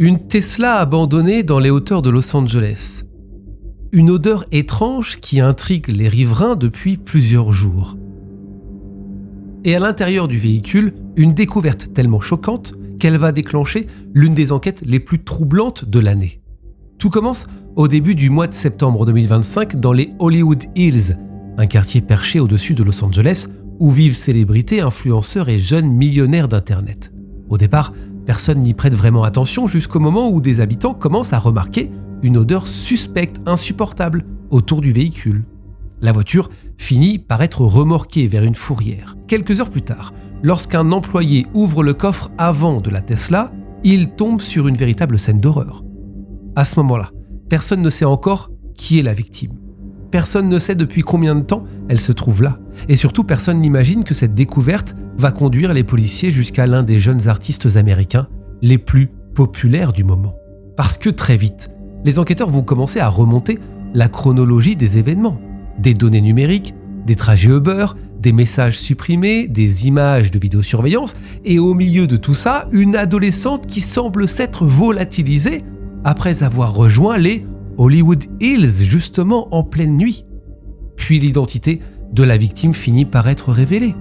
Une Tesla abandonnée dans les hauteurs de Los Angeles. Une odeur étrange qui intrigue les riverains depuis plusieurs jours. Et à l'intérieur du véhicule, une découverte tellement choquante qu'elle va déclencher l'une des enquêtes les plus troublantes de l'année. Tout commence au début du mois de septembre 2025 dans les Hollywood Hills, un quartier perché au-dessus de Los Angeles où vivent célébrités, influenceurs et jeunes millionnaires d'Internet. Au départ, personne n'y prête vraiment attention jusqu'au moment où des habitants commencent à remarquer une odeur suspecte, insupportable, autour du véhicule. La voiture finit par être remorquée vers une fourrière. Quelques heures plus tard, lorsqu'un employé ouvre le coffre avant de la Tesla, il tombe sur une véritable scène d'horreur. À ce moment-là, personne ne sait encore qui est la victime. Personne ne sait depuis combien de temps elle se trouve là. Et surtout, personne n'imagine que cette découverte va conduire les policiers jusqu'à l'un des jeunes artistes américains les plus populaires du moment. Parce que très vite, les enquêteurs vont commencer à remonter la chronologie des événements. Des données numériques, des trajets Uber, des messages supprimés, des images de vidéosurveillance, et au milieu de tout ça, une adolescente qui semble s'être volatilisée après avoir rejoint les Hollywood Hills, justement en pleine nuit. Puis l'identité de la victime finit par être révélée.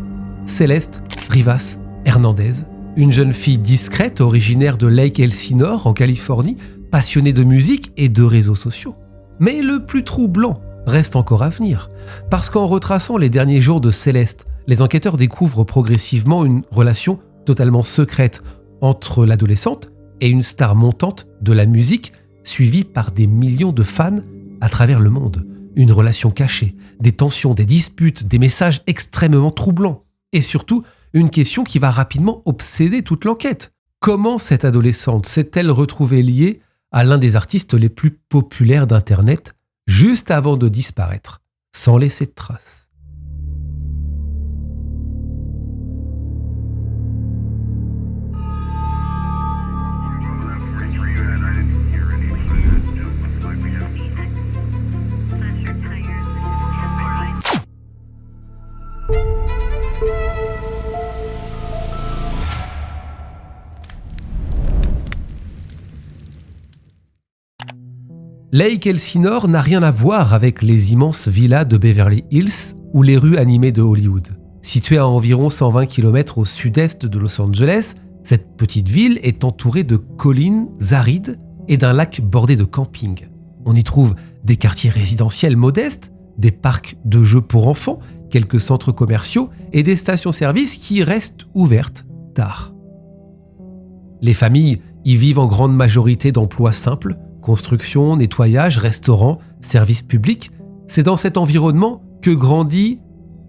Celeste Rivas Hernandez, une jeune fille discrète originaire de Lake Elsinore en Californie, passionnée de musique et de réseaux sociaux. Mais le plus troublant reste encore à venir, parce qu'en retraçant les derniers jours de Céleste, les enquêteurs découvrent progressivement une relation totalement secrète entre l'adolescente et une star montante de la musique, suivie par des millions de fans à travers le monde. Une relation cachée, des tensions, des disputes, des messages extrêmement troublants. Et surtout, une question qui va rapidement obséder toute l'enquête. Comment cette adolescente s'est-elle retrouvée liée à l'un des artistes les plus populaires d'Internet, juste avant de disparaître, sans laisser de traces? Lake Elsinore n'a rien à voir avec les immenses villas de Beverly Hills ou les rues animées de Hollywood. Située à environ 120 km au sud-est de Los Angeles, cette petite ville est entourée de collines arides et d'un lac bordé de campings. On y trouve des quartiers résidentiels modestes, des parcs de jeux pour enfants, quelques centres commerciaux et des stations-service qui restent ouvertes tard. Les familles y vivent en grande majorité d'emplois simples, construction, nettoyage, restaurant, services publics. C'est dans cet environnement que grandit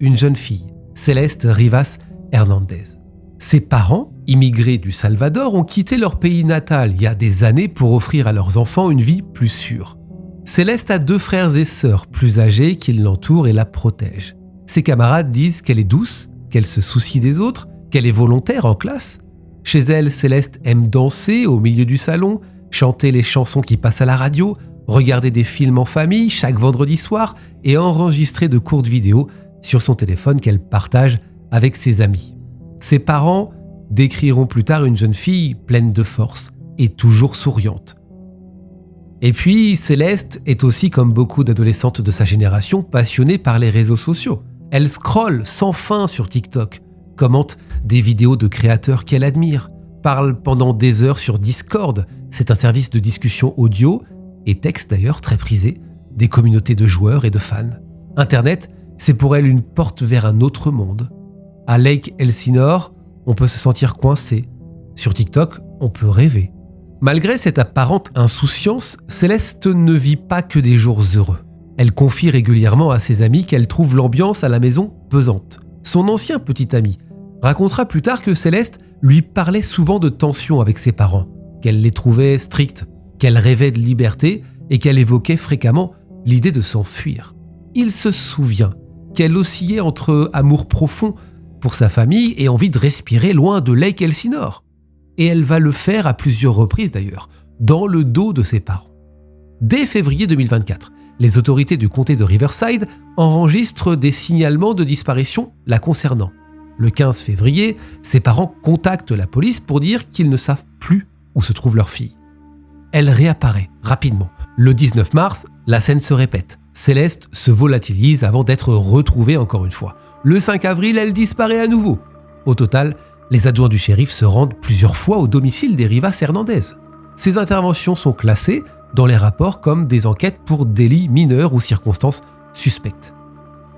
une jeune fille, Celeste Rivas Hernandez. Ses parents, immigrés du Salvador, ont quitté leur pays natal il y a des années pour offrir à leurs enfants une vie plus sûre. Céleste a 2 frères et sœurs plus âgés qui l'entourent et la protègent. Ses camarades disent qu'elle est douce, qu'elle se soucie des autres, qu'elle est volontaire en classe. Chez elle, Céleste aime danser au milieu du salon, chanter les chansons qui passent à la radio, regarder des films en famille chaque vendredi soir et enregistrer de courtes vidéos sur son téléphone qu'elle partage avec ses amis. Ses parents décriront plus tard une jeune fille pleine de force et toujours souriante. Et puis, Céleste est aussi, comme beaucoup d'adolescentes de sa génération, passionnée par les réseaux sociaux. Elle scrolle sans fin sur TikTok, commente des vidéos de créateurs qu'elle admire, parle pendant des heures sur Discord. C'est un service de discussion audio et texte d'ailleurs très prisé des communautés de joueurs et de fans. Internet, c'est pour elle une porte vers un autre monde. À Lake Elsinore, on peut se sentir coincé. Sur TikTok, on peut rêver. Malgré cette apparente insouciance, Céleste ne vit pas que des jours heureux. Elle confie régulièrement à ses amis qu'elle trouve l'ambiance à la maison pesante. Son ancien petit ami racontera plus tard que Céleste lui parlait souvent de tensions avec ses parents, qu'elle les trouvait strictes, qu'elle rêvait de liberté et qu'elle évoquait fréquemment l'idée de s'enfuir. Il se souvient qu'elle oscillait entre amour profond pour sa famille et envie de respirer loin de Lake Elsinore. Et elle va le faire à plusieurs reprises d'ailleurs, dans le dos de ses parents. Dès février 2024, les autorités du comté de Riverside enregistrent des signalements de disparition la concernant. Le 15 février, ses parents contactent la police pour dire qu'ils ne savent plus où se trouve leur fille. elle réapparaît rapidement. Le 19 mars, la scène se répète. Céleste se volatilise avant d'être retrouvée encore une fois. Le 5 avril, elle disparaît à nouveau. Au total, les adjoints du shérif se rendent plusieurs fois au domicile des Rivas Hernandez. Ces interventions sont classées dans les rapports comme des enquêtes pour délits mineurs ou circonstances suspectes.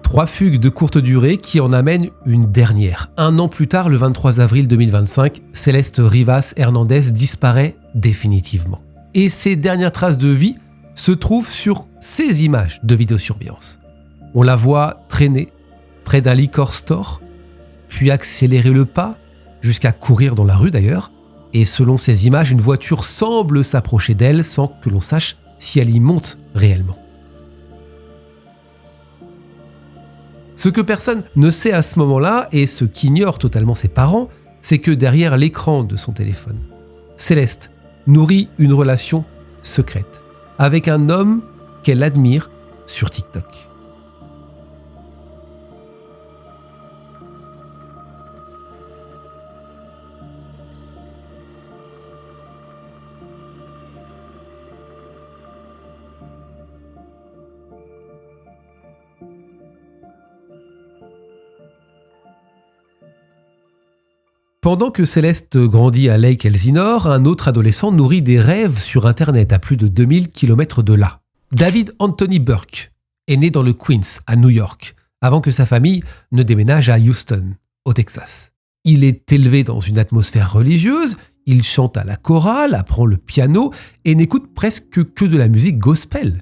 3 fugues de courte durée qui en amènent une dernière. 1 an plus tard, le 23 avril 2025, Céleste Rivas Hernandez disparaît définitivement. Et ses dernières traces de vie se trouvent sur ces images de vidéosurveillance. On la voit traîner près d'un liquor store, puis accélérer le pas, jusqu'à courir dans la rue d'ailleurs, et selon ces images, une voiture semble s'approcher d'elle sans que l'on sache si elle y monte réellement. Ce que personne ne sait à ce moment-là, et ce qu'ignorent totalement ses parents, c'est que derrière l'écran de son téléphone, Céleste nourrit une relation secrète avec un homme qu'elle admire sur TikTok. Pendant que Céleste grandit à Lake Elsinore, un autre adolescent nourrit des rêves sur Internet à plus de 2000 km de là. David Anthony Burke est né dans le Queens, à New York, avant que sa famille ne déménage à Houston, au Texas. Il est élevé dans une atmosphère religieuse, il chante à la chorale, apprend le piano et n'écoute presque que de la musique gospel.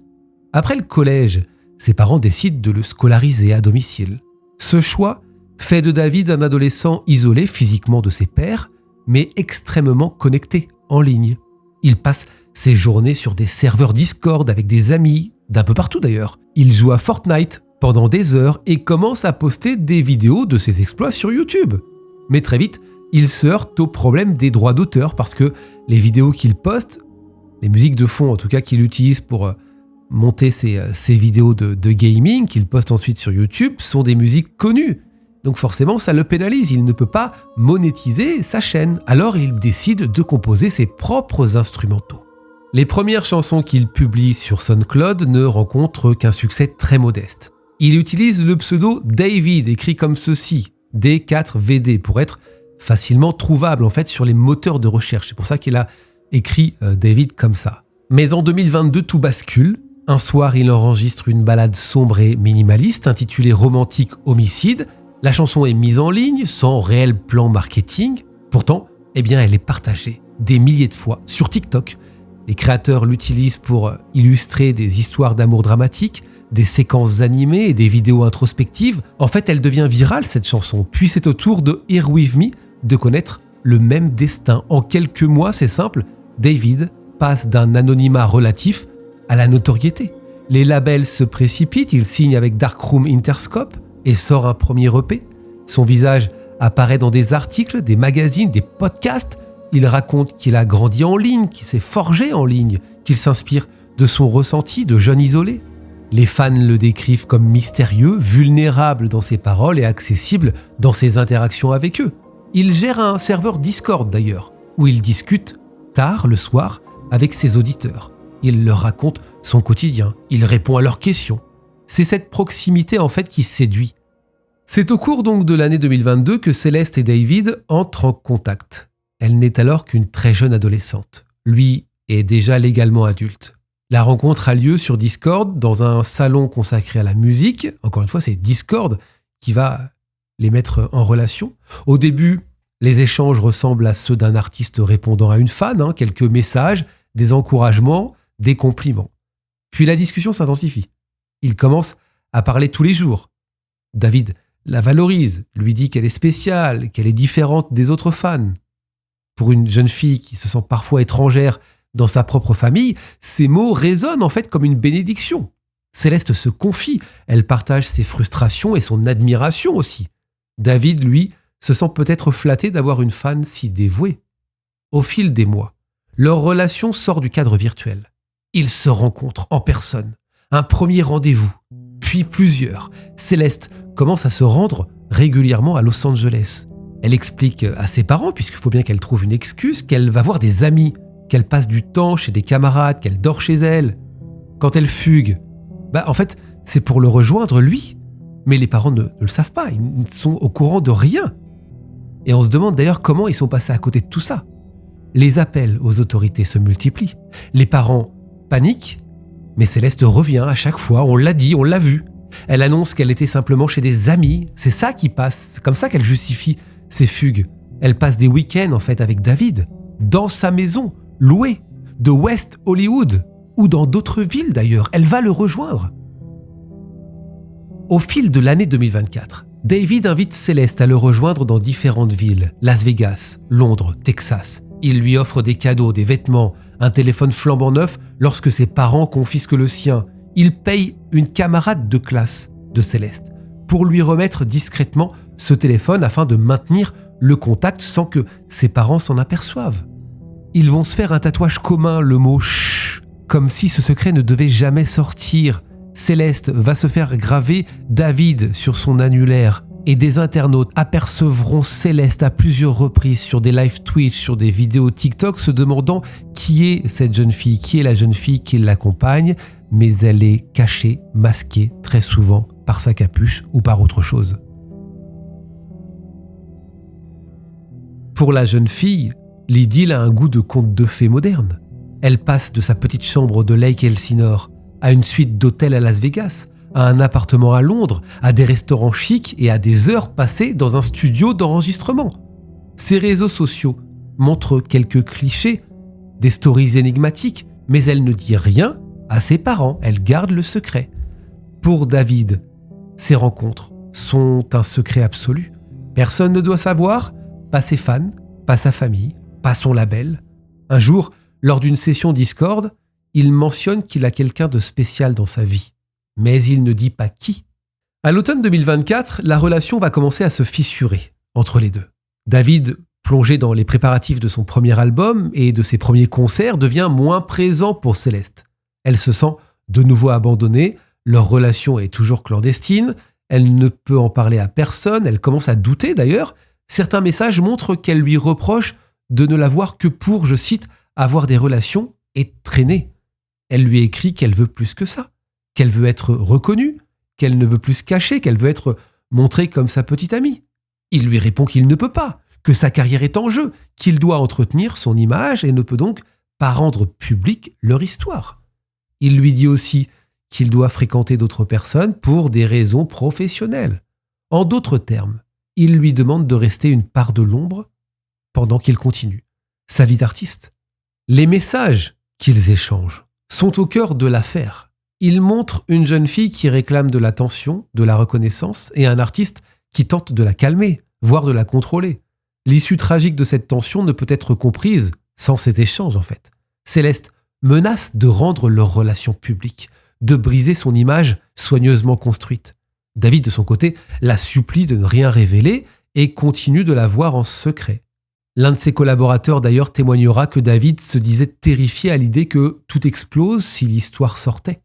Après le collège, ses parents décident de le scolariser à domicile. Ce choix fait de David un adolescent isolé physiquement de ses pairs, mais extrêmement connecté en ligne. Il passe ses journées sur des serveurs Discord avec des amis, d'un peu partout d'ailleurs. Il joue à Fortnite pendant des heures et commence à poster des vidéos de ses exploits sur YouTube. Mais très vite, il se heurte au problème des droits d'auteur parce que les vidéos qu'il poste, les musiques de fond en tout cas qu'il utilise pour monter ses vidéos de gaming, qu'il poste ensuite sur YouTube, sont des musiques connues. Donc forcément, ça le pénalise, il ne peut pas monétiser sa chaîne. Alors il décide de composer ses propres instrumentaux. Les premières chansons qu'il publie sur SoundCloud ne rencontrent qu'un succès très modeste. Il utilise le pseudo David, écrit comme ceci, D4VD, pour être facilement trouvable en fait sur les moteurs de recherche. C'est pour ça qu'il a écrit David comme ça. Mais en 2022, tout bascule. Un soir, il enregistre une ballade sombre et minimaliste intitulée Romantique Homicide. La chanson est mise en ligne sans réel plan marketing. Pourtant, elle est partagée des milliers de fois sur TikTok. Les créateurs l'utilisent pour illustrer des histoires d'amour dramatiques, des séquences animées et des vidéos introspectives. En fait, elle devient virale cette chanson. Puis c'est au tour de Here With Me de connaître le même destin. En quelques mois, c'est simple, David passe d'un anonymat relatif à la notoriété. Les labels se précipitent, il signe avec Darkroom Interscope et sort un premier EP. Son visage apparaît dans des articles, des magazines, des podcasts. Il raconte qu'il a grandi en ligne, qu'il s'est forgé en ligne, qu'il s'inspire de son ressenti de jeune isolé. Les fans le décrivent comme mystérieux, vulnérable dans ses paroles et accessible dans ses interactions avec eux. Il gère un serveur Discord d'ailleurs, où il discute tard le soir avec ses auditeurs. Il leur raconte son quotidien, il répond à leurs questions. C'est cette proximité en fait qui séduit. C'est au cours donc de l'année 2022 que Céleste et David entrent en contact. Elle n'est alors qu'une très jeune adolescente. Lui est déjà légalement adulte. La rencontre a lieu sur Discord, dans un salon consacré à la musique. Encore une fois, c'est Discord qui va les mettre en relation. Au début, les échanges ressemblent à ceux d'un artiste répondant à une fan, quelques messages, des encouragements, des compliments. Puis la discussion s'intensifie. Il commence à parler tous les jours. David la valorise, lui dit qu'elle est spéciale, qu'elle est différente des autres fans. Pour une jeune fille qui se sent parfois étrangère dans sa propre famille, ces mots résonnent en fait comme une bénédiction. Céleste se confie, elle partage ses frustrations et son admiration aussi. David, lui, se sent peut-être flatté d'avoir une fan si dévouée. Au fil des mois, leur relation sort du cadre virtuel. Ils se rencontrent en personne. Un premier rendez-vous, puis plusieurs. Céleste commence à se rendre régulièrement à Los Angeles. Elle explique à ses parents, puisqu'il faut bien qu'elle trouve une excuse, qu'elle va voir des amis, qu'elle passe du temps chez des camarades, qu'elle dort chez elle. Quand elle fugue, en fait, c'est pour le rejoindre, lui. Mais les parents ne le savent pas, ils ne sont au courant de rien. Et on se demande d'ailleurs comment ils sont passés à côté de tout ça. Les appels aux autorités se multiplient. Les parents paniquent, mais Céleste revient à chaque fois, on l'a dit, on l'a vu. Elle annonce qu'elle était simplement chez des amis, c'est ça qui passe, c'est comme ça qu'elle justifie ses fugues. Elle passe des week-ends en fait avec David, dans sa maison, louée, de West Hollywood, ou dans d'autres villes d'ailleurs, elle va le rejoindre. Au fil de l'année 2024, David invite Céleste à le rejoindre dans différentes villes, Las Vegas, Londres, Texas. Il lui offre des cadeaux, des vêtements, un téléphone flambant neuf lorsque ses parents confisquent le sien. Il paye une camarade de classe de Céleste pour lui remettre discrètement ce téléphone afin de maintenir le contact sans que ses parents s'en aperçoivent. Ils vont se faire un tatouage commun, le mot « chut », comme si ce secret ne devait jamais sortir. Céleste va se faire graver David sur son annulaire et des internautes apercevront Céleste à plusieurs reprises sur des live Twitch, sur des vidéos TikTok, se demandant qui est cette jeune fille, qui est la jeune fille qui l'accompagne, mais elle est cachée, masquée très souvent par sa capuche ou par autre chose. Pour la jeune fille, l'idylle a un goût de conte de fées moderne. Elle passe de sa petite chambre de Lake Elsinore à une suite d'hôtels à Las Vegas, à un appartement à Londres, à des restaurants chics et à des heures passées dans un studio d'enregistrement. Ses réseaux sociaux montrent quelques clichés, des stories énigmatiques, mais elle ne dit rien à ses parents, elle garde le secret. Pour David, ces rencontres sont un secret absolu. Personne ne doit savoir, pas ses fans, pas sa famille, pas son label. Un jour, lors d'une session Discord, il mentionne qu'il a quelqu'un de spécial dans sa vie. Mais il ne dit pas qui. À l'automne 2024, la relation va commencer à se fissurer entre les deux. David, plongé dans les préparatifs de son premier album et de ses premiers concerts, devient moins présent pour Céleste. Elle se sent de nouveau abandonnée, leur relation est toujours clandestine, elle ne peut en parler à personne, elle commence à douter d'ailleurs. Certains messages montrent qu'elle lui reproche de ne l'avoir que pour, je cite, avoir des relations et traîner. Elle lui écrit qu'elle veut plus que ça, qu'elle veut être reconnue, qu'elle ne veut plus se cacher, qu'elle veut être montrée comme sa petite amie. Il lui répond qu'il ne peut pas, que sa carrière est en jeu, qu'il doit entretenir son image et ne peut donc pas rendre publique leur histoire. Il lui dit aussi qu'il doit fréquenter d'autres personnes pour des raisons professionnelles. En d'autres termes, il lui demande de rester une part de l'ombre pendant qu'il continue sa vie d'artiste. Les messages qu'ils échangent sont au cœur de l'affaire. Ils montrent une jeune fille qui réclame de l'attention, de la reconnaissance et un artiste qui tente de la calmer, voire de la contrôler. L'issue tragique de cette tension ne peut être comprise sans cet échange en fait. Céleste menace de rendre leur relation publique, de briser son image soigneusement construite. David, de son côté, la supplie de ne rien révéler et continue de la voir en secret. L'un de ses collaborateurs d'ailleurs témoignera que David se disait terrifié à l'idée que tout explose si l'histoire sortait.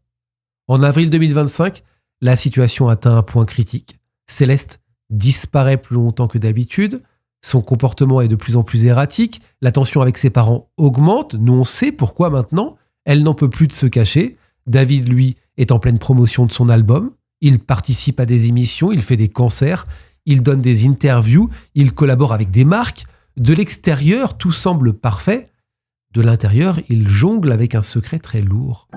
En avril 2025, la situation atteint un point critique. Céleste disparaît plus longtemps que d'habitude, son comportement est de plus en plus erratique, la tension avec ses parents augmente, nous on sait pourquoi maintenant, elle n'en peut plus de se cacher. David, lui, est en pleine promotion de son album, il participe à des émissions, il fait des concerts, il donne des interviews, il collabore avec des marques. De l'extérieur, tout semble parfait. De l'intérieur, il jongle avec un secret très lourd.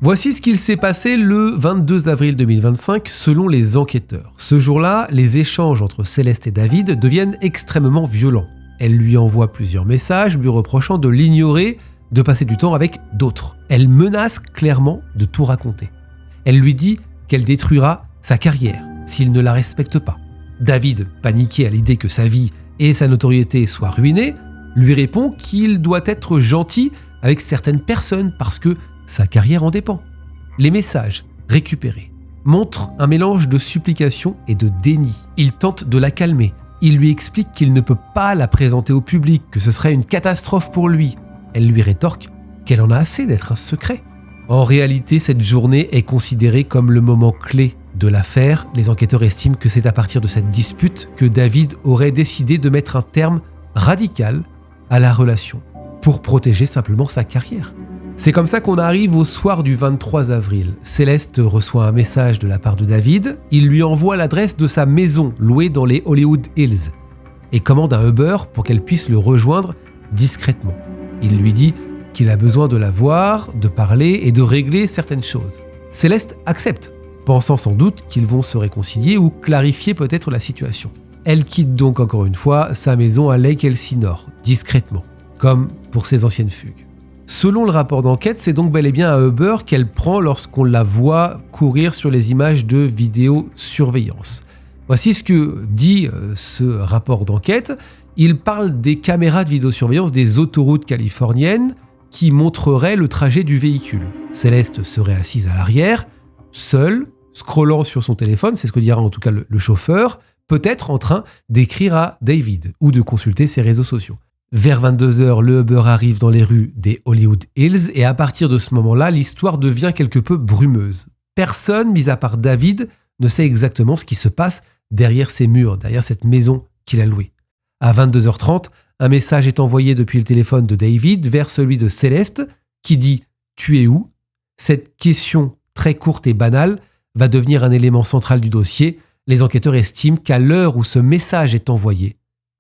Voici ce qu'il s'est passé le 22 avril 2025 selon les enquêteurs. Ce jour-là, les échanges entre Céleste et David deviennent extrêmement violents. Elle lui envoie plusieurs messages lui reprochant de l'ignorer, de passer du temps avec d'autres. Elle menace clairement de tout raconter. Elle lui dit qu'elle détruira sa carrière s'il ne la respecte pas. David, paniqué à l'idée que sa vie et sa notoriété soient ruinées, lui répond qu'il doit être gentil avec certaines personnes parce que sa carrière en dépend. Les messages récupérés montrent un mélange de supplication et de déni. Il tente de la calmer. Il lui explique qu'il ne peut pas la présenter au public, que ce serait une catastrophe pour lui. Elle lui rétorque qu'elle en a assez d'être un secret. En réalité, cette journée est considérée comme le moment clé de l'affaire, les enquêteurs estiment que c'est à partir de cette dispute que David aurait décidé de mettre un terme radical à la relation pour protéger simplement sa carrière. C'est comme ça qu'on arrive au soir du 23 avril. Céleste reçoit un message de la part de David. Il lui envoie l'adresse de sa maison louée dans les Hollywood Hills et commande un Uber pour qu'elle puisse le rejoindre discrètement. Il lui dit qu'il a besoin de la voir, de parler et de régler certaines choses. Céleste accepte, pensant sans doute qu'ils vont se réconcilier ou clarifier peut-être la situation. Elle quitte donc encore une fois sa maison à Lake Elsinore, discrètement, comme pour ses anciennes fugues. Selon le rapport d'enquête, c'est donc bel et bien un Uber qu'elle prend lorsqu'on la voit courir sur les images de vidéosurveillance. Voici ce que dit ce rapport d'enquête. Il parle des caméras de vidéosurveillance des autoroutes californiennes qui montreraient le trajet du véhicule. Céleste serait assise à l'arrière, seule, scrollant sur son téléphone, c'est ce que dira en tout cas le chauffeur, peut-être en train d'écrire à David ou de consulter ses réseaux sociaux. Vers 22h, le Uber arrive dans les rues des Hollywood Hills et à partir de ce moment-là, l'histoire devient quelque peu brumeuse. Personne, mis à part David, ne sait exactement ce qui se passe derrière ces murs, derrière cette maison qu'il a louée. À 22h30, un message est envoyé depuis le téléphone de David vers celui de Céleste qui dit « Tu es où ?» Cette question très courte et banale va devenir un élément central du dossier. Les enquêteurs estiment qu'à l'heure où ce message est envoyé,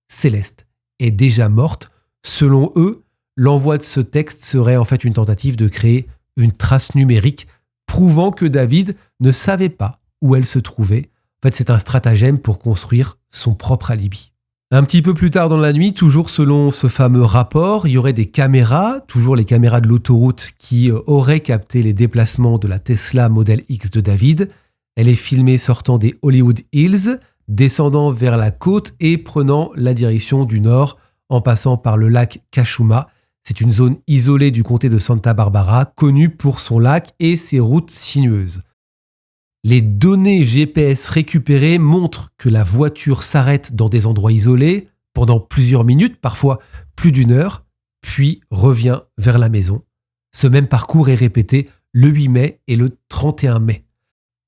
Céleste est déjà morte. Selon eux, l'envoi de ce texte serait en fait une tentative de créer une trace numérique prouvant que David ne savait pas où elle se trouvait. En fait, c'est un stratagème pour construire son propre alibi. Un petit peu plus tard dans la nuit, toujours selon ce fameux rapport, il y aurait des caméras, toujours les caméras de l'autoroute qui auraient capté les déplacements de la Tesla Model X de David. Elle est filmée sortant des Hollywood Hills, descendant vers la côte et prenant la direction du nord en passant par le lac Cachuma. C'est une zone isolée du comté de Santa Barbara, connue pour son lac et ses routes sinueuses. Les données GPS récupérées montrent que la voiture s'arrête dans des endroits isolés pendant plusieurs minutes, parfois plus d'une heure, puis revient vers la maison. Ce même parcours est répété le 8 mai et le 31 mai.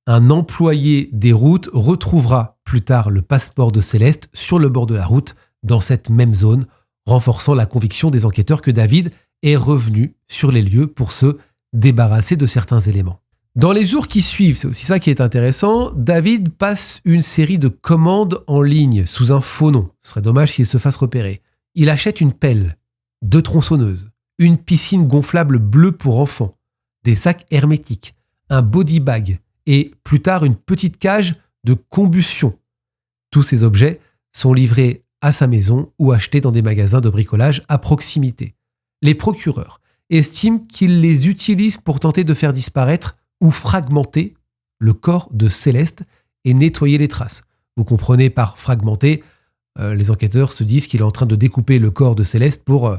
Un employé des routes retrouvera plus tard le passeport de Céleste sur le bord de la route dans cette même zone, renforçant la conviction des enquêteurs que David est revenu sur les lieux pour se débarrasser de certains éléments. Dans les jours qui suivent, c'est aussi ça qui est intéressant, David passe une série de commandes en ligne sous un faux nom. Ce serait dommage qu'il se fasse repérer. Il achète une pelle, 2 tronçonneuses, une piscine gonflable bleue pour enfants, des sacs hermétiques, un body bag et plus tard une petite cage de combustion. Tous ces objets sont livrés à sa maison ou achetés dans des magasins de bricolage à proximité. Les procureurs estiment qu'il les utilise pour tenter de faire disparaître ou fragmenter le corps de Céleste et nettoyer les traces. Vous comprenez par fragmenter, les enquêteurs se disent qu'il est en train de découper le corps de Céleste pour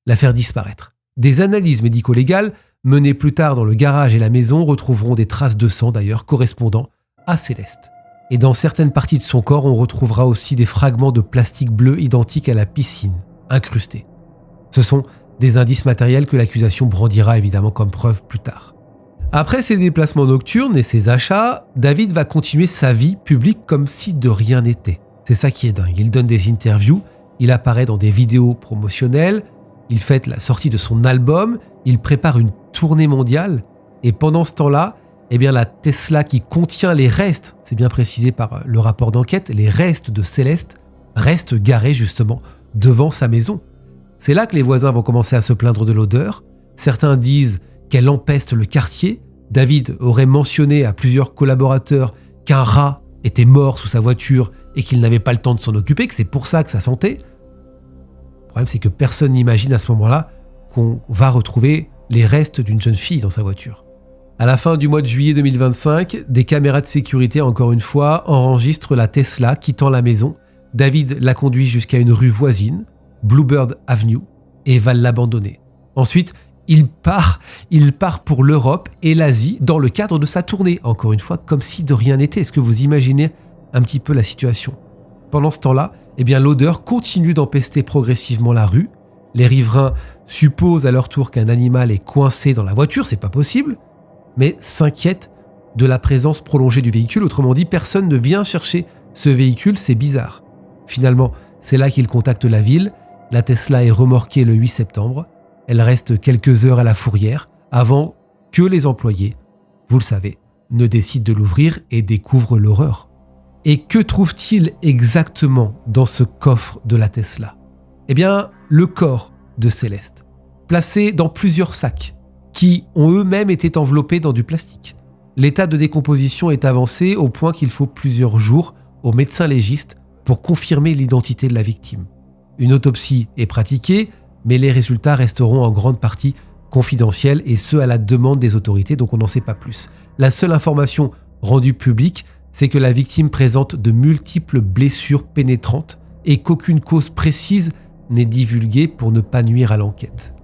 la faire disparaître. Des analyses médico-légales menées plus tard dans le garage et la maison retrouveront des traces de sang d'ailleurs correspondant à Céleste. Et dans certaines parties de son corps, on retrouvera aussi des fragments de plastique bleu identiques à la piscine, incrustés. Ce sont des indices matériels que l'accusation brandira évidemment comme preuve plus tard. Après ses déplacements nocturnes et ses achats, David va continuer sa vie publique comme si de rien n'était. C'est ça qui est dingue. Il donne des interviews, il apparaît dans des vidéos promotionnelles, il fête la sortie de son album, il prépare une tournée mondiale et pendant ce temps-là, la Tesla qui contient les restes, c'est bien précisé par le rapport d'enquête, les restes de Céleste restent garés justement devant sa maison. C'est là que les voisins vont commencer à se plaindre de l'odeur. Certains disent qu'elle empeste le quartier. David aurait mentionné à plusieurs collaborateurs qu'un rat était mort sous sa voiture et qu'il n'avait pas le temps de s'en occuper, que c'est pour ça que ça sentait. Le problème, c'est que personne n'imagine à ce moment-là qu'on va retrouver les restes d'une jeune fille dans sa voiture. À la fin du mois de juillet 2025, des caméras de sécurité, encore une fois, enregistrent la Tesla quittant la maison. David la conduit jusqu'à une rue voisine, Bluebird Avenue, et va l'abandonner. Ensuite, il part pour l'Europe et l'Asie dans le cadre de sa tournée, encore une fois, comme si de rien n'était. Est-ce que vous imaginez un petit peu la situation ? Pendant ce temps-là, l'odeur continue d'empester progressivement la rue. Les riverains supposent à leur tour qu'un animal est coincé dans la voiture, c'est pas possible, mais s'inquiètent de la présence prolongée du véhicule. Autrement dit, personne ne vient chercher ce véhicule, c'est bizarre. Finalement, c'est là qu'il contacte la ville. La Tesla est remorquée le 8 septembre. Elle reste quelques heures à la fourrière avant que les employés, vous le savez, ne décident de l'ouvrir et découvrent l'horreur. Et que trouve-t-il exactement dans ce coffre de la Tesla ? Eh bien, le corps de Céleste, placé dans plusieurs sacs qui ont eux-mêmes été enveloppés dans du plastique. L'état de décomposition est avancé au point qu'il faut plusieurs jours au médecin légiste pour confirmer l'identité de la victime. Une autopsie est pratiquée, mais les résultats resteront en grande partie confidentiels et ce à la demande des autorités, donc on n'en sait pas plus. La seule information rendue publique, c'est que la victime présente de multiples blessures pénétrantes et qu'aucune cause précise n'est divulguée pour ne pas nuire à l'enquête.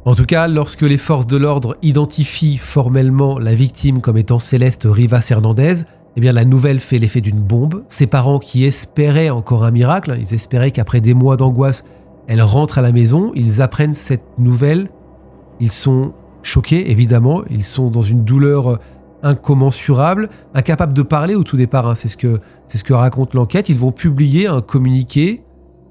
En tout cas, lorsque les forces de l'ordre identifient formellement la victime comme étant Céleste Rivas Hernandez, eh bien la nouvelle fait l'effet d'une bombe. Ses parents qui espéraient encore un miracle, ils espéraient qu'après des mois d'angoisse, elle rentre à la maison, ils apprennent cette nouvelle. Ils sont choqués, évidemment, ils sont dans une douleur incommensurable, incapables de parler au tout départ, c'est ce que raconte l'enquête. Ils vont publier un communiqué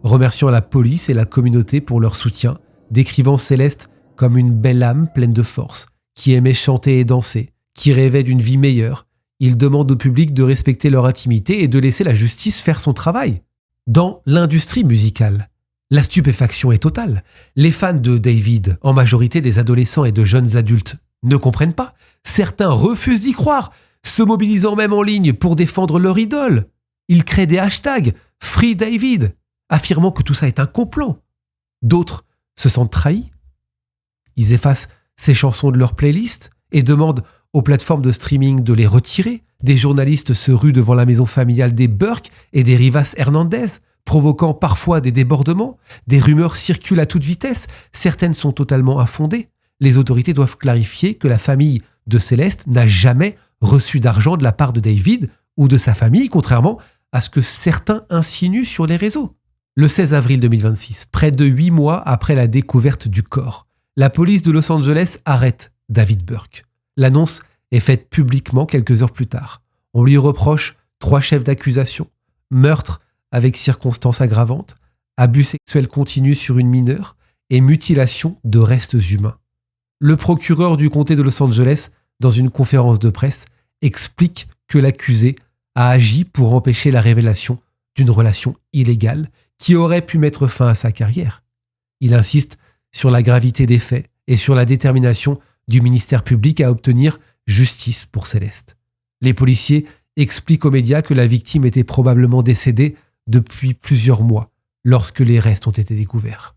remerciant la police et la communauté pour leur soutien, décrivant Céleste comme une belle âme pleine de force, qui aimait chanter et danser, qui rêvait d'une vie meilleure. Ils demandent au public de respecter leur intimité et de laisser la justice faire son travail. Dans l'industrie musicale, la stupéfaction est totale. Les fans de David, en majorité des adolescents et de jeunes adultes, ne comprennent pas. Certains refusent d'y croire, se mobilisant même en ligne pour défendre leur idole. Ils créent des hashtags « Free David », affirmant que tout ça est un complot. D'autres se sentent trahis. Ils effacent ces chansons de leur playlist et demandent aux plateformes de streaming de les retirer. Des journalistes se ruent devant la maison familiale des Burke et des Rivas Hernandez, provoquant parfois des débordements. Des rumeurs circulent à toute vitesse, certaines sont totalement infondées. Les autorités doivent clarifier que la famille de Céleste n'a jamais reçu d'argent de la part de David ou de sa famille, contrairement à ce que certains insinuent sur les réseaux. Le 16 avril 2026, près de 8 mois après la découverte du corps, la police de Los Angeles arrête David Burke. L'annonce est faite publiquement quelques heures plus tard. On lui reproche 3 chefs d'accusation, meurtre avec circonstances aggravantes, abus sexuels continus sur une mineure et mutilation de restes humains. Le procureur du comté de Los Angeles, dans une conférence de presse, explique que l'accusé a agi pour empêcher la révélation d'une relation illégale qui aurait pu mettre fin à sa carrière. Il insiste sur la gravité des faits et sur la détermination du ministère public à obtenir justice pour Céleste. Les policiers expliquent aux médias que la victime était probablement décédée depuis plusieurs mois lorsque les restes ont été découverts.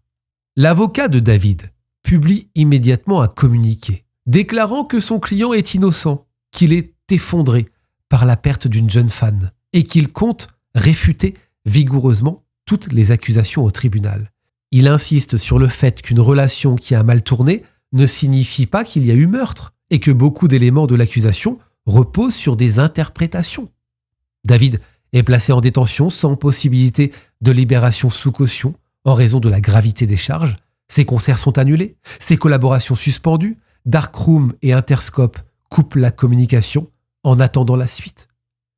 L'avocat de David publie immédiatement un communiqué déclarant que son client est innocent, qu'il est effondré par la perte d'une jeune fan et qu'il compte réfuter vigoureusement toutes les accusations au tribunal. Il insiste sur le fait qu'une relation qui a mal tourné ne signifie pas qu'il y a eu meurtre et que beaucoup d'éléments de l'accusation reposent sur des interprétations. David est placé en détention sans possibilité de libération sous caution en raison de la gravité des charges. Ses concerts sont annulés, ses collaborations suspendues, Darkroom et Interscope coupent la communication en attendant la suite.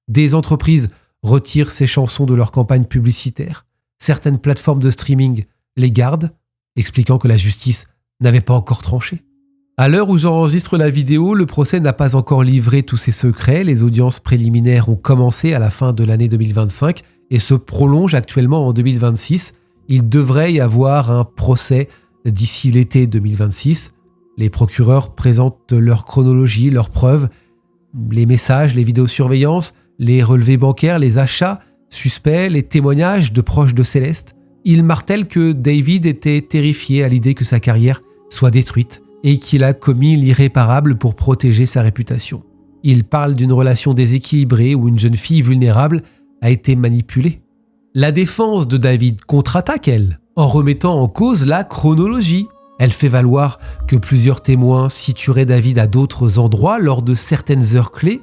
Des entreprises retirent ses chansons de leur campagne publicitaire. Certaines plateformes de streaming les gardent, expliquant que la justice n'avait pas encore tranché. À l'heure où j'enregistre la vidéo, le procès n'a pas encore livré tous ses secrets. Les audiences préliminaires ont commencé à la fin de l'année 2025 et se prolongent actuellement en 2026. Il devrait y avoir un procès d'ici l'été 2026. Les procureurs présentent leur chronologie, leurs preuves, les messages, les vidéosurveillances, les relevés bancaires, les achats suspects, les témoignages de proches de Céleste. Ils martèlent que David était terrifié à l'idée que sa carrière soit détruite et qu'il a commis l'irréparable pour protéger sa réputation. Il parle d'une relation déséquilibrée où une jeune fille vulnérable a été manipulée. La défense de David contre-attaque, elle, en remettant en cause la chronologie. Elle fait valoir que plusieurs témoins situeraient David à d'autres endroits lors de certaines heures clés.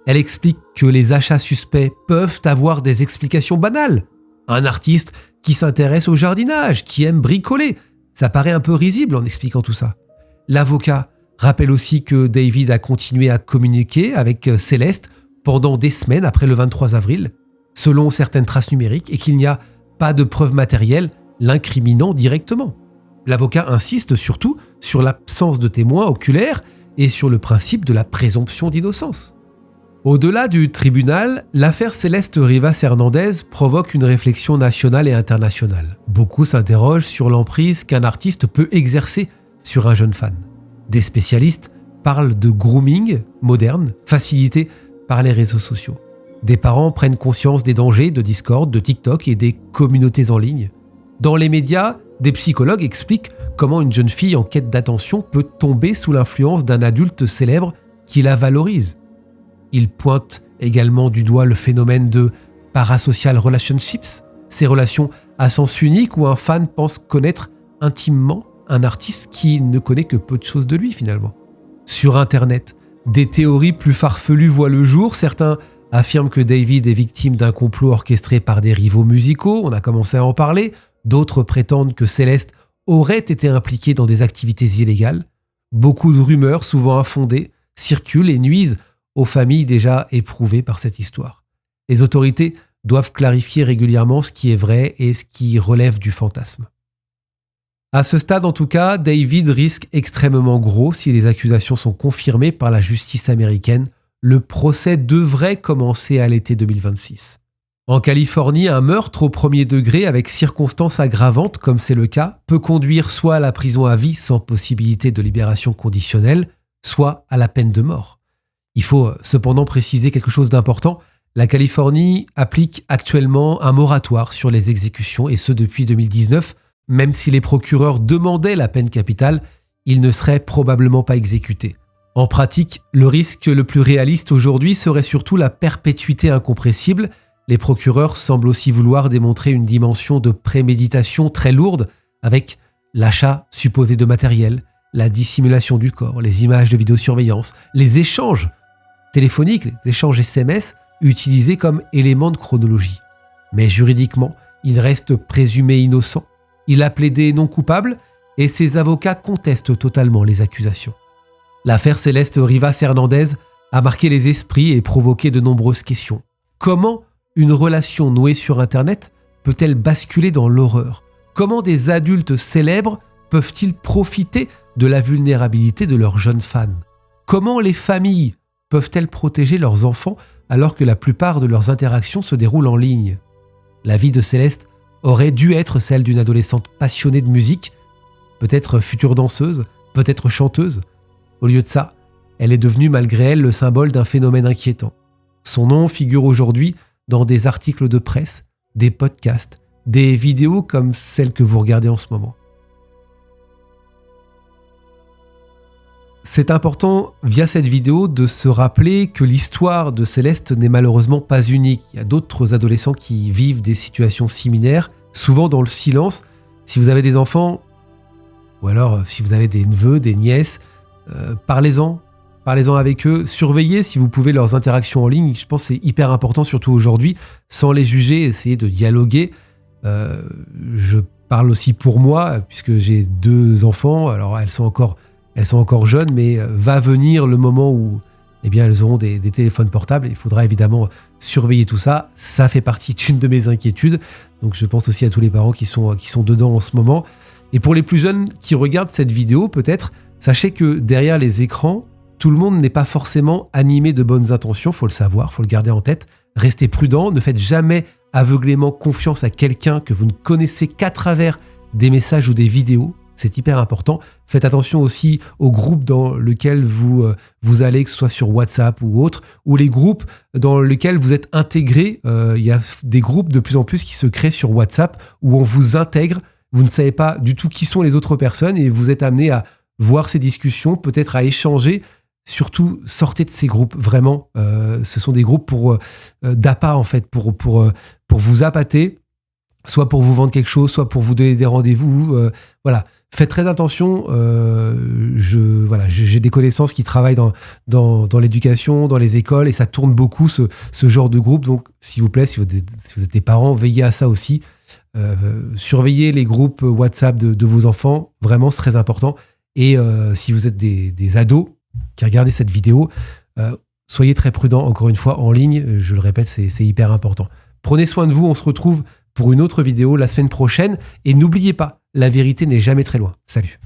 Elle explique que les achats suspects peuvent avoir des explications banales. Un artiste qui s'intéresse au jardinage, qui aime bricoler. Ça paraît un peu risible en expliquant tout ça. L'avocat Rappelle aussi que David a continué à communiquer avec Céleste pendant des semaines après le 23 avril, selon certaines traces numériques, et qu'il n'y a pas de preuves matérielles l'incriminant directement. L'avocat insiste surtout sur l'absence de témoins oculaires et sur le principe de la présomption d'innocence. Au-delà du tribunal, l'affaire Céleste Rivas Hernandez provoque une réflexion nationale et internationale. Beaucoup s'interrogent sur l'emprise qu'un artiste peut exercer sur un jeune fan. Des spécialistes parlent de grooming moderne, facilité par les réseaux sociaux. Des parents prennent conscience des dangers de Discord, de TikTok et des communautés en ligne. Dans les médias, des psychologues expliquent comment une jeune fille en quête d'attention peut tomber sous l'influence d'un adulte célèbre qui la valorise. Ils pointent également du doigt le phénomène de parasocial relationships, ces relations à sens unique où un fan pense connaître intimement un artiste qui ne connaît que peu de choses de lui finalement. Sur Internet, des théories plus farfelues voient le jour. Certains affirment que David est victime d'un complot orchestré par des rivaux musicaux, on a commencé à en parler. D'autres prétendent que Céleste aurait été impliquée dans des activités illégales. Beaucoup de rumeurs, souvent infondées, circulent et nuisent aux familles déjà éprouvées par cette histoire. Les autorités doivent clarifier régulièrement ce qui est vrai et ce qui relève du fantasme. À ce stade, en tout cas, David risque extrêmement gros si les accusations sont confirmées par la justice américaine. Le procès devrait commencer à l'été 2026. En Californie, un meurtre au premier degré avec circonstances aggravantes, comme c'est le cas, peut conduire soit à la prison à vie sans possibilité de libération conditionnelle, soit à la peine de mort. Il faut cependant préciser quelque chose d'important. La Californie applique actuellement un moratoire sur les exécutions, et ce depuis 2019. Même si les procureurs demandaient la peine capitale, il ne serait probablement pas exécuté. En pratique, le risque le plus réaliste aujourd'hui serait surtout la perpétuité incompressible. Les procureurs semblent aussi vouloir démontrer une dimension de préméditation très lourde, avec l'achat supposé de matériel, la dissimulation du corps, les images de vidéosurveillance, les échanges téléphoniques, les échanges SMS utilisés comme éléments de chronologie. Mais juridiquement, il reste présumé innocent. Il a plaidé non coupable et ses avocats contestent totalement les accusations. L'affaire Céleste Rivas Hernandez a marqué les esprits et provoqué de nombreuses questions. Comment une relation nouée sur Internet peut-elle basculer dans l'horreur ? Comment des adultes célèbres peuvent-ils profiter de la vulnérabilité de leurs jeunes fans ? Comment les familles peuvent-elles protéger leurs enfants alors que la plupart de leurs interactions se déroulent en ligne ? La vie de Céleste aurait dû être celle d'une adolescente passionnée de musique, peut-être future danseuse, peut-être chanteuse. Au lieu de ça, elle est devenue malgré elle le symbole d'un phénomène inquiétant. Son nom figure aujourd'hui dans des articles de presse, des podcasts, des vidéos comme celle que vous regardez en ce moment. C'est important, via cette vidéo, de se rappeler que l'histoire de Céleste n'est malheureusement pas unique. Il y a d'autres adolescents qui vivent des situations similaires, souvent dans le silence. Si vous avez des enfants, ou alors si vous avez des neveux, des nièces, parlez-en avec eux, surveillez si vous pouvez leurs interactions en ligne. Je pense que c'est hyper important, surtout aujourd'hui, sans les juger, essayez de dialoguer. Je parle aussi pour moi, puisque j'ai 2 enfants, alors elles sont encore jeunes, mais va venir le moment où elles auront des téléphones portables. Il faudra évidemment surveiller tout ça. Ça fait partie d'une de mes inquiétudes. Donc je pense aussi à tous les parents qui sont dedans en ce moment. Et pour les plus jeunes qui regardent cette vidéo, peut-être, sachez que derrière les écrans, tout le monde n'est pas forcément animé de bonnes intentions. Il faut le savoir, il faut le garder en tête. Restez prudents, ne faites jamais aveuglément confiance à quelqu'un que vous ne connaissez qu'à travers des messages ou des vidéos. C'est hyper important. Faites attention aussi aux groupes dans lesquels vous allez, que ce soit sur WhatsApp ou autre, ou les groupes dans lesquels vous êtes intégrés. Il y a des groupes de plus en plus qui se créent sur WhatsApp où on vous intègre. Vous ne savez pas du tout qui sont les autres personnes et vous êtes amené à voir ces discussions, peut-être à échanger. Surtout, sortez de ces groupes. Vraiment, ce sont des groupes pour d'appât, en fait, pour vous appâter, soit pour vous vendre quelque chose, soit pour vous donner des rendez-vous. Voilà. Faites très attention. J'ai des connaissances qui travaillent dans l'éducation, dans les écoles, et ça tourne beaucoup ce genre de groupe. Donc, s'il vous plaît, si vous êtes des parents, veillez à ça aussi. Surveillez les groupes WhatsApp de vos enfants. Vraiment, c'est très important. Et si vous êtes des ados qui regardez cette vidéo, soyez très prudents, encore une fois, en ligne. Je le répète, c'est hyper important. Prenez soin de vous, on se retrouve pour une autre vidéo la semaine prochaine. Et n'oubliez pas, la vérité n'est jamais très loin. Salut.